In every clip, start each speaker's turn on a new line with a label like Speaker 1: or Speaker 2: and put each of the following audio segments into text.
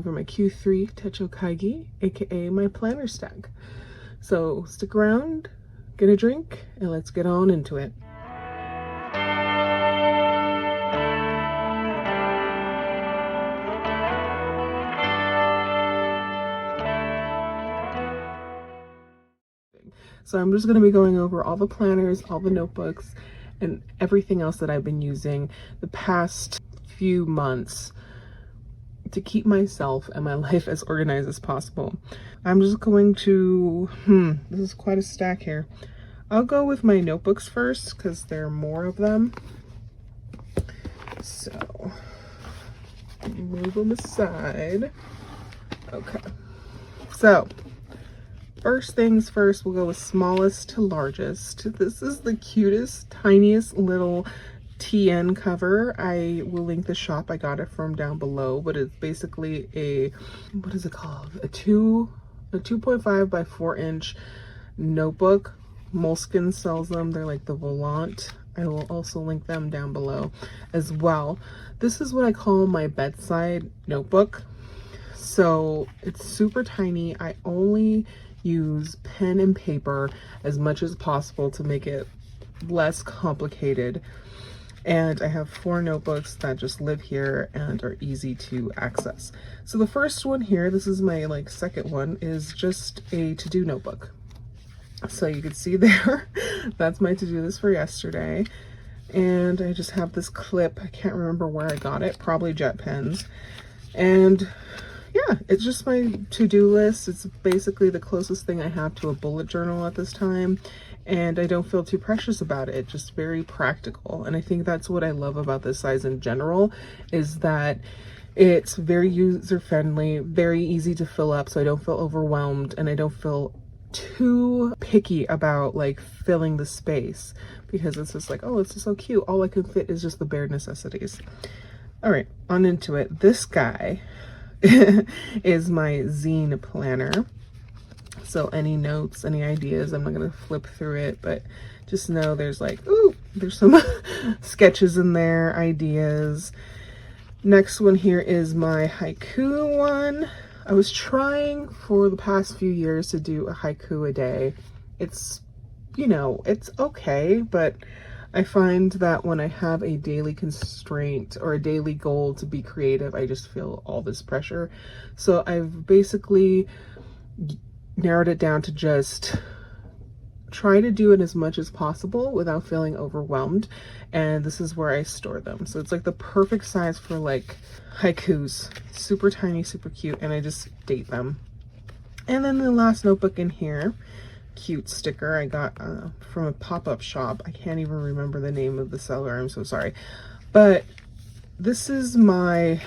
Speaker 1: For my Q3 Techo Kaigi, aka my planner stack. So stick around, get a drink, and let's get on into it. So I'm just going to be going over all the planners, all the notebooks, and everything else that I've been using the past few months to keep myself and my life as organized as possible. I'm just going to, this is quite a stack here. I'll go with my notebooks first because there are more of them. So, move them aside. Okay. So, first things first, we'll go with smallest to largest. This is the cutest, tiniest little TN cover. I will link the shop I got it from down below, but it's basically a, what is it called? A 2.5 by 4 inch notebook. Moleskine sells them. They're like the Volant. I will also link them down below as well. This is what I call my bedside notebook. So it's super tiny. I only use pen and paper as much as possible to make it less complicated. And I have 4 notebooks that just live here and are easy to access. So the first one here, this is my second one, is just a to-do notebook. So you can see there, that's my to-do list for yesterday. And I just have this clip. I can't remember where I got it, probably Jet Pens. And yeah, it's just my to-do list. It's basically the closest thing I have to a bullet journal at this time. And I don't feel too precious about it. It's just very practical. And I think that's what I love about this size in general, is that it's very user-friendly, very easy to fill up, so I don't feel overwhelmed and I don't feel too picky about filling the space, because it's just oh, it's just so cute. All I can fit is just the bare necessities. All right, on into it. This guy is my zine planner. So any notes, any ideas, I'm not going to flip through it, but just know there's there's some sketches in there, ideas. Next one here is my haiku one. I was trying for the past few years to do a haiku a day. It's, it's okay, but I find that when I have a daily constraint or a daily goal to be creative, I just feel all this pressure. So I've basically narrowed it down to just try to do it as much as possible without feeling overwhelmed. And this is where I store them. So it's the perfect size for haikus. Super tiny, super cute, and I just date them. And then the last notebook in here, cute sticker I got from a pop-up shop. I can't even remember the name of the seller, I'm so sorry. But this is my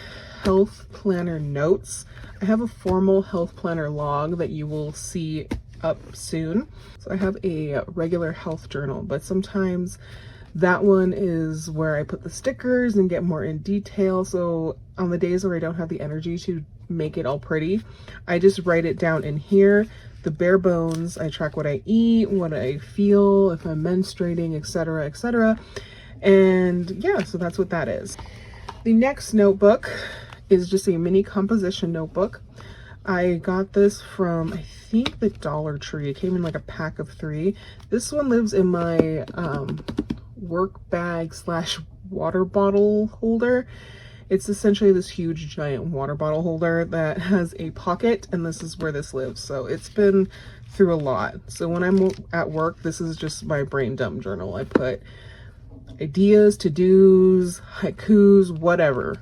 Speaker 1: health planner notes. I have a formal health planner log that you will see up soon. So I have a regular health journal, but sometimes that one is where I put the stickers and get more in detail. So on the days where I don't have the energy to make it all pretty, I just write it down in here. The bare bones, I track what I eat, what I feel, if I'm menstruating, etc., etc. And yeah, so that's what that is. The next notebook is just a mini composition notebook. I got this from, I think, the Dollar Tree. It came in a pack of 3. This one lives in my work bag / water bottle holder. It's essentially this huge giant water bottle holder that has a pocket, and this is where this lives. So it's been through a lot. So when I'm at work, this is just my brain dump journal. I put ideas, to-dos, haikus, whatever.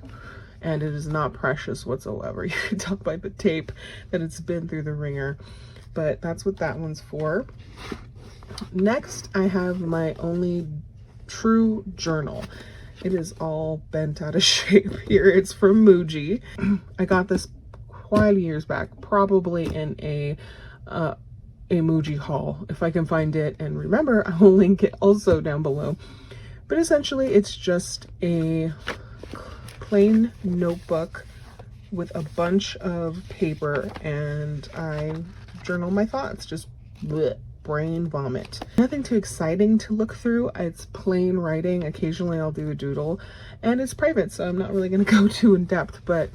Speaker 1: And it is not precious whatsoever. You can tell by the tape that it's been through the ringer. But that's what that one's for. Next, I have my only true journal. It is all bent out of shape here. It's from Muji. I got this quite years back, probably in a Muji haul. If I can find it and remember, I will link it also down below. But essentially, it's just a plain notebook with a bunch of paper, and I journal my thoughts, just bleh, brain vomit. Nothing too exciting to look through. It's plain writing. Occasionally I'll do a doodle, and it's private, so I'm not really going to go too in depth, but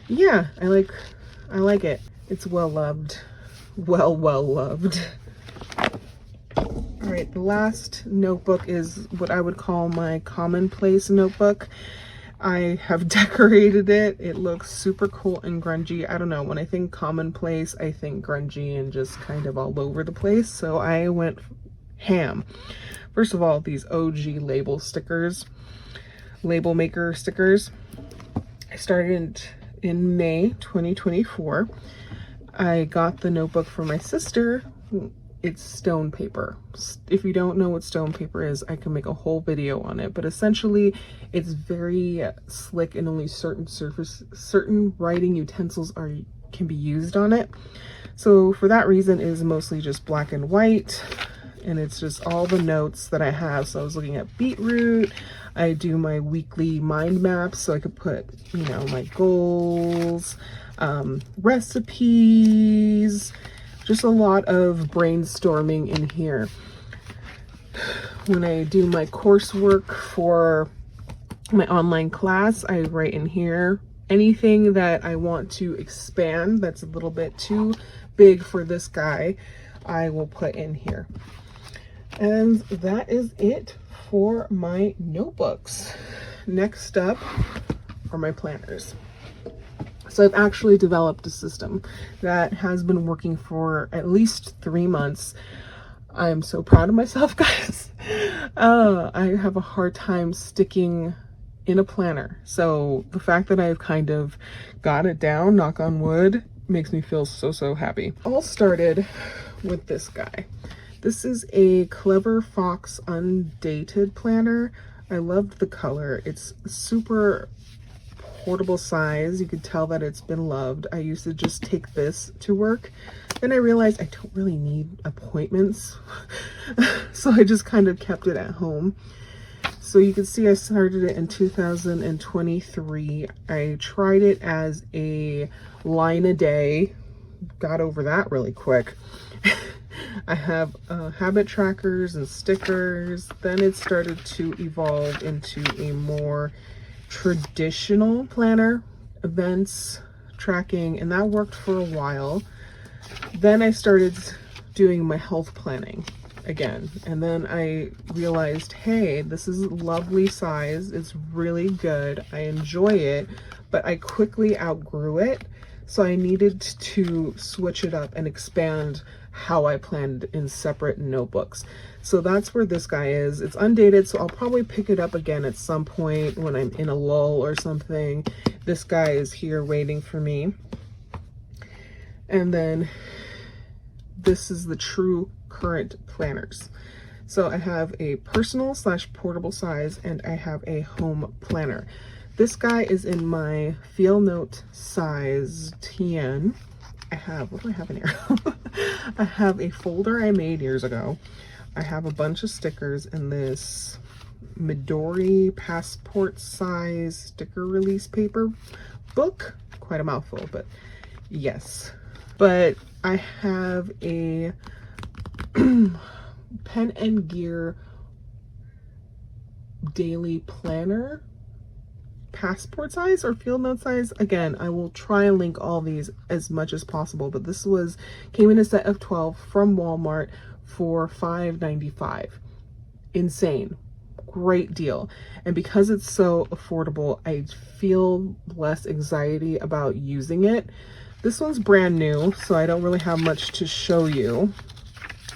Speaker 1: yeah, I like it. It's well loved. Well loved. All right, the last notebook is what I would call my commonplace notebook. I have decorated it. It looks super cool and grungy. I don't know, when I think commonplace, I think grungy and just kind of all over the place. So I went ham. First of all, these OG label stickers, label maker stickers. I started in May 2024. I got the notebook from my sister. It's stone paper. If you don't know what stone paper is, I can make a whole video on it, but essentially it's very slick and only certain writing utensils can be used on it. So for that reason, it is mostly just black and white, and it's just all the notes that I have. So I was looking at beetroot. I do my weekly mind maps, so I could put, you know, my goals, recipes, just a lot of brainstorming in here. When I do my coursework for my online class, I write in here anything that I want to expand that's a little bit too big for this guy, I will put in here. And that is it for my notebooks. Next up are my planners. So I've actually developed a system that has been working for at least 3 months. I'm so proud of myself, guys. I have a hard time sticking in a planner. So the fact that I've kind of got it down, knock on wood, makes me feel so happy. All started with this guy. This is a Clever Fox undated planner. I loved the color. It's super portable size. You could tell that it's been loved. I used to just take this to work. Then I realized I don't really need appointments. So I just kind of kept it at home. So you can see I started it in 2023. I tried it as a line a day. Got over that really quick. I have habit trackers and stickers. Then it started to evolve into a more traditional planner, events tracking, and that worked for a while. Then I started doing my health planning again, and then I realized, hey, this is a lovely size, it's really good, I enjoy it, but I quickly outgrew it, so I needed to switch it up and expand how I planned in separate notebooks. So that's where this guy is. It's undated, so I'll probably pick it up again at some point when I'm in a lull or something. This guy is here waiting for me. And then this is the true current planners. So I have a personal / portable size, and I have a home planner. This guy is in my Feel Note size 10. I have, what do I have in here? I have a folder I made years ago. I have a bunch of stickers in this Midori passport size sticker release paper book. Quite a mouthful, but yes. But I have a Pen and Gear daily planner, passport size or field note size. Again, I will try and link all these as much as possible, but this came in a set of 12 from Walmart for $5.95. Insane. Great deal. And because it's so affordable, I feel less anxiety about using it. This one's brand new, so I don't really have much to show you.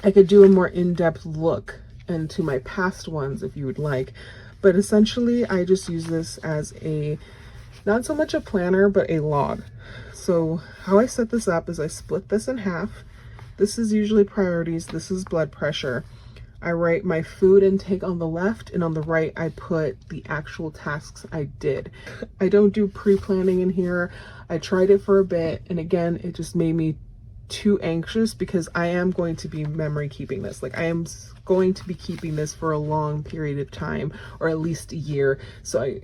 Speaker 1: I could do a more in-depth look into my past ones if you would like. But essentially, I just use this as not so much a planner, but a log. So how I set this up is I split this in half. This is usually priorities. This is blood pressure. I write my food intake on the left, and on the right, I put the actual tasks I did. I don't do pre-planning in here. I tried it for a bit, and again, it just made me too anxious because I am going to be memory keeping this. Like, I am going to be keeping this for a long period of time, or at least a year,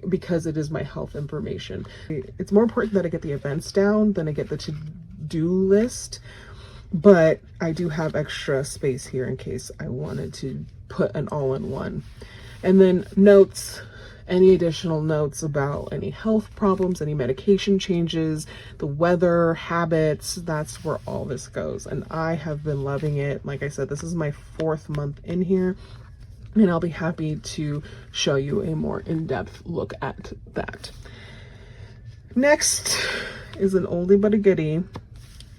Speaker 1: because it is my health information. It's more important that I get the events down than I get the to-do list, but I do have extra space here in case I wanted to put an all-in-one. And then notes any additional notes about any health problems, any medication changes, the weather, habits. That's where all this goes. And I have been loving it. Like I said, this is my 4th month in here, and I'll be happy to show you a more in-depth look at that. Next is an oldie but a goodie.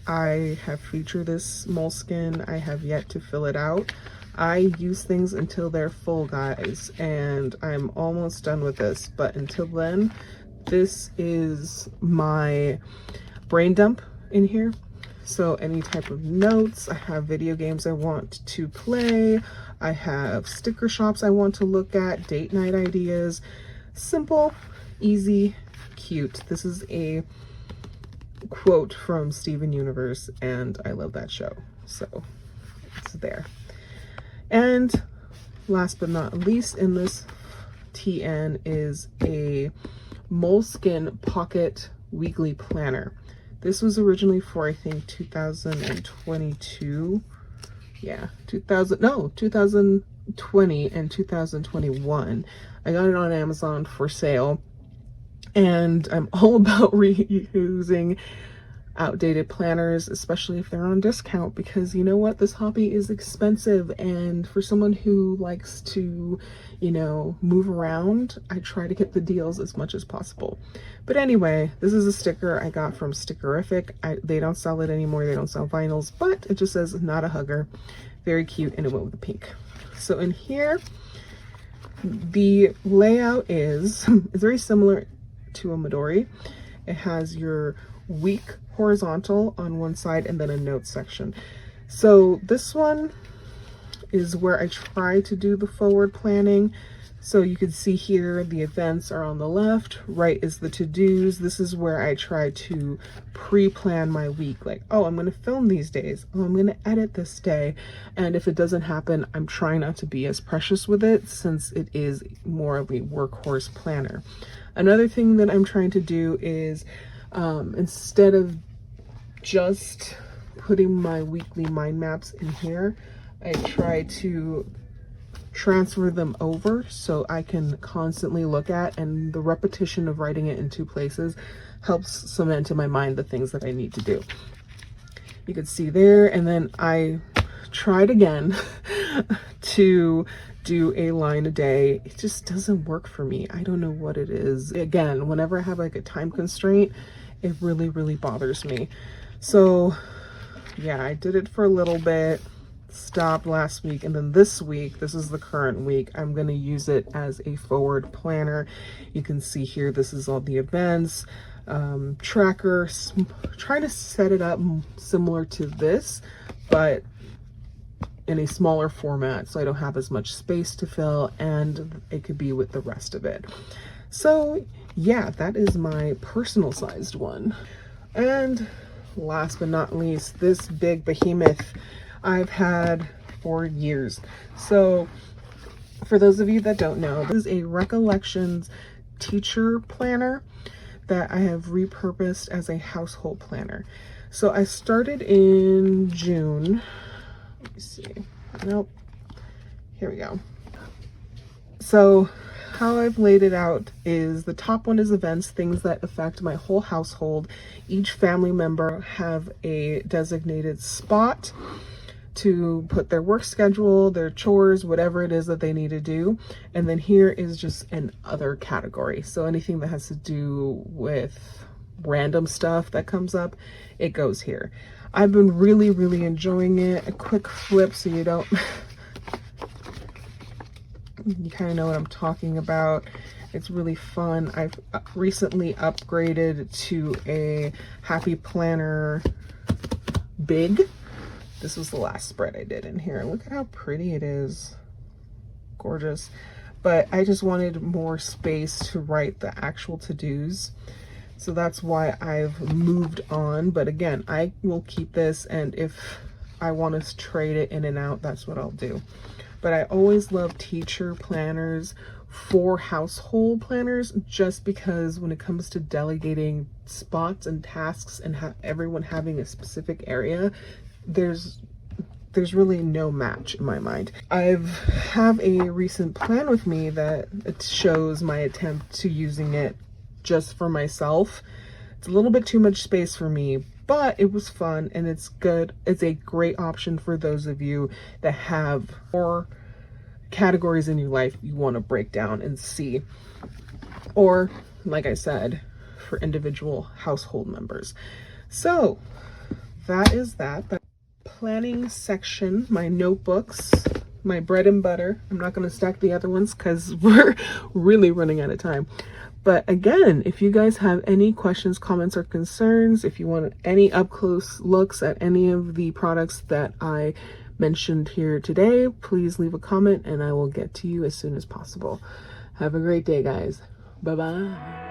Speaker 1: I have featured this moleskin. I have yet to fill it out. I use things until they're full, guys, and I'm almost done with this, but until then, this is my brain dump in here. So any type of notes, I have video games I want to play, I have sticker shops I want to look at, date night ideas. Simple, easy, cute. This is a quote from Steven Universe, and I love that show, so it's there. And last but not least in this TN is a moleskin pocket weekly planner. This was originally for, I think, 2022. Yeah, 2020 and 2021. I got it on Amazon for sale, and I'm all about reusing outdated planners, especially if they're on discount, because you know what, this hobby is expensive, and for someone who likes to, you know, move around, I try to get the deals as much as possible. But anyway, this is a sticker I got from Stickerific. They don't sell it anymore, they don't sell vinyls, but it just says not a hugger. Very cute, and it went with the pink. So in here, the layout is it's very similar to a Midori. It has your week horizontal on one side and then a notes section. So this one is where I try to do the forward planning. So you can see here the events are on the left, right is the to-dos. This is where I try to pre-plan my week, like, oh, I'm going to film these days, oh, I'm going to edit this day, and if it doesn't happen, I'm trying not to be as precious with it, since it is more of a workhorse planner. Another thing that I'm trying to do is instead of just putting my weekly mind maps in here, I try to transfer them over so I can constantly look at, and the repetition of writing it in 2 places helps cement in my mind the things that I need to do. You can see there, and then I tried again to do a line a day. It just doesn't work for me. I don't know what it is. Again, whenever I have like a time constraint, it really bothers me. So yeah, I did it for a little bit, stopped last week, and then this week, this is the current week, I'm going to use it as a forward planner. You can see here, this is all the events, tracker, trying to set it up similar to this, but in a smaller format, so I don't have as much space to fill, and it could be with the rest of it. So yeah, that is my personal sized one. And last but not least, this big behemoth I've had for years. So for those of you that don't know, this is a recollections teacher planner that I have repurposed as a household planner. So I started in June. Let me see. Nope. Here we go. So how I've laid it out is the top one is events, things that affect my whole household. Each family member have a designated spot to put their work schedule, their chores, whatever it is that they need to do. And then here is just an other category. So anything that has to do with random stuff that comes up, it goes here. I've been really enjoying it. A quick flip so you don't you kind of know what I'm talking about. It's really fun. I've recently upgraded to a Happy Planner Big. This was the last spread I did in here. Look at how pretty it is. Gorgeous. But I just wanted more space to write the actual to-dos. So that's why I've moved on. But again, I will keep this, and if I want to trade it in and out, that's what I'll do. But I always love teacher planners for household planners, just because when it comes to delegating spots and tasks and everyone having a specific area, there's there's really no match in my mind. Have a recent plan with me that it shows my attempt to using it just for myself. It's a little bit too much space for me, but it was fun and it's good. It's a great option for those of you that have more categories in your life you want to break down and see. Or, like I said, for individual household members. So that is that. The planning section, my notebooks, my bread and butter. I'm not going to stack the other ones because we're really running out of time. But again, if you guys have any questions, comments, or concerns, if you want any up close looks at any of the products that I mentioned here today, please leave a comment and I will get to you as soon as possible. Have a great day, guys. Bye-bye.